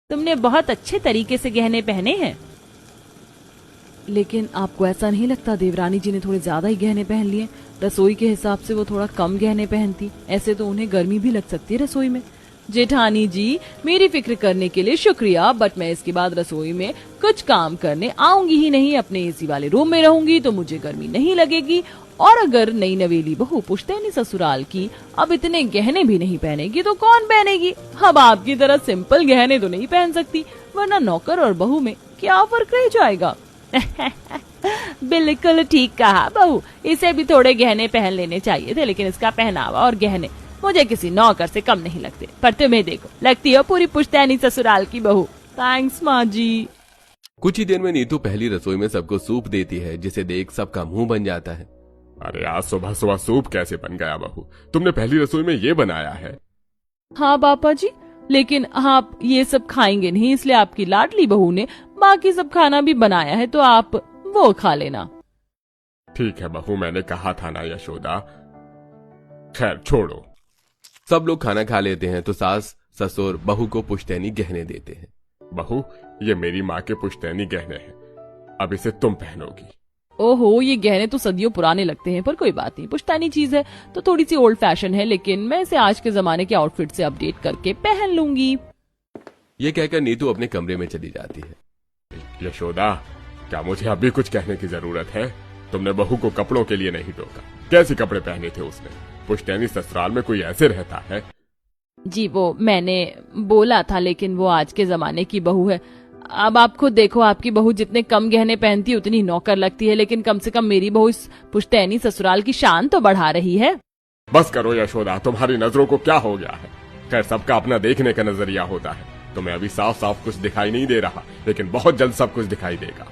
तुमने बहुत अच्छे तरीके से गहने पहने हैं। लेकिन आपको ऐसा नहीं लगता देवरानी जी ने थोड़े ज्यादा ही गहने पहन लिए? रसोई के हिसाब से वो थोड़ा कम गहने पहनती, ऐसे तो उन्हें गर्मी भी लग सकती है रसोई में। जेठानी जी, मेरी फिक्र करने के लिए शुक्रिया, बट मैं इसके बाद रसोई में कुछ काम करने आऊंगी ही नहीं। अपने एसी वाले रूम में रहूंगी तो मुझे गर्मी नहीं लगेगी। और अगर नई नवेली बहू पुश्तैनी ससुराल की अब इतने गहने भी नहीं पहनेगी तो कौन पहनेगी? अब आपकी तरह सिंपल गहने तो नहीं पहन सकती, वरना नौकर और बहू में क्या फर्क रह जाएगा? बिल्कुल ठीक कहा बहू, इसे भी थोड़े गहने पहन लेने चाहिए थे, लेकिन इसका पहनावा और गहने मुझे किसी नौकर से कम नहीं लगते। पर तुम्हें देखो, लगती हो पूरी पुश्तैनी ससुराल की बहू। थैंक्स माँ जी। कुछ ही देर में नीतू पहली रसोई में सबको सूप देती है, जिसे देख सबका मुंह बन जाता है। अरे आज सुबह सुबह सूप कैसे बन गया बहू? तुमने पहली रसोई में ये बनाया है? हाँ पापा जी, लेकिन आप ये सब खाएंगे नहीं, इसलिए आपकी लाडली बहू ने बाकी सब खाना भी बनाया है, तो आप वो खा लेना। ठीक है बहू, मैंने कहा था ना यशोदा। खैर छोड़ो। सब लोग खाना खा लेते हैं तो सास ससुर बहू को पुश्तैनी गहने देते हैं। बहू, ये मेरी माँ के पुश्तैनी गहने हैं, अब इसे तुम पहनोगी। ओहो, ये गहने तो सदियों पुराने लगते हैं, पर कोई बात नहीं, पुश्तैनी चीज है तो थोड़ी सी ओल्ड फैशन है, लेकिन मैं इसे आज के जमाने के आउटफिट से अपडेट करके पहन लूंगी। ये कहकर नीतू अपने कमरे में चली जाती है। यशोदा, क्या मुझे अभी कुछ कहने की जरूरत है? तुमने बहू को कपड़ों के लिए नहीं टोका। कैसे कपड़े पहने थे उसने? पुश्तैनी ससुराल में कोई ऐसे रहता है? जी वो मैंने बोला था, लेकिन वो आज के जमाने की बहू है। अब आप खुद देखो, आपकी बहू जितने कम गहने पहनती है उतनी नौकर लगती है, लेकिन कम से कम मेरी बहू इस पुश्तैनी ससुराल की शान तो बढ़ा रही है। बस करो यशोदा, तुम्हारी नजरों को क्या हो गया है? खैर, सबका अपना देखने का नजरिया होता है। तुम्हें अभी साफ साफ कुछ दिखाई नहीं दे रहा, लेकिन बहुत जल्द सब कुछ दिखाई देगा।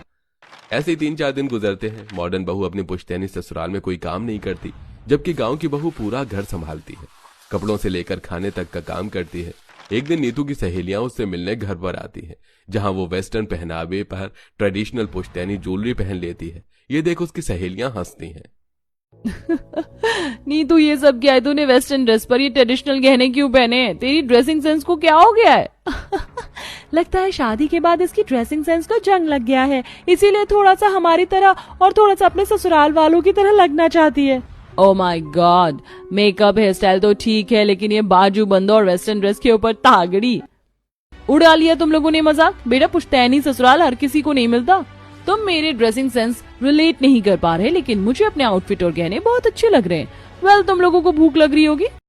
ऐसे ही 3-4 दिन गुजरते हैं। मॉडर्न बहू अपने पुश्तैनी ससुराल में कोई काम नहीं करती, जबकि गांव की बहू पूरा घर संभालती है, कपड़ों से लेकर खाने तक का काम करती है। एक दिन नीतू की सहेलियां उससे मिलने घर पर आती हैं, जहां वो वेस्टर्न पहनावे पर ट्रेडिशनल पुश्तैनी ज्वेलरी पहन लेती है। ये देख उसकी सहेलियां हंसती हैं। नीतू, ये सब क्या है? तूने वेस्टर्न ड्रेस पर ये ट्रेडिशनल गहने क्यों पहने हैं? तेरी ड्रेसिंग सेंस को क्या हो गया है? लगता है शादी के बाद इसकी ड्रेसिंग सेंस को जंग लग गया है, इसीलिए थोड़ा सा हमारी तरह और थोड़ा सा अपने ससुराल वालों की तरह लगना चाहती है। Oh my God, makeup hairstyle तो ठीक है, लेकिन ये बाजू बंद और वेस्टर्न ड्रेस के ऊपर तागड़ी उड़ा लिया तुम लोगों ने मजाक। बेटा, पुश्तैनी ससुराल हर किसी को नहीं मिलता। तुम मेरे ड्रेसिंग सेंस रिलेट नहीं कर पा रहे, लेकिन मुझे अपने आउटफिट और गहने बहुत अच्छे लग रहे हैं। वेल, तुम लोगों को भूख लग रही होगी,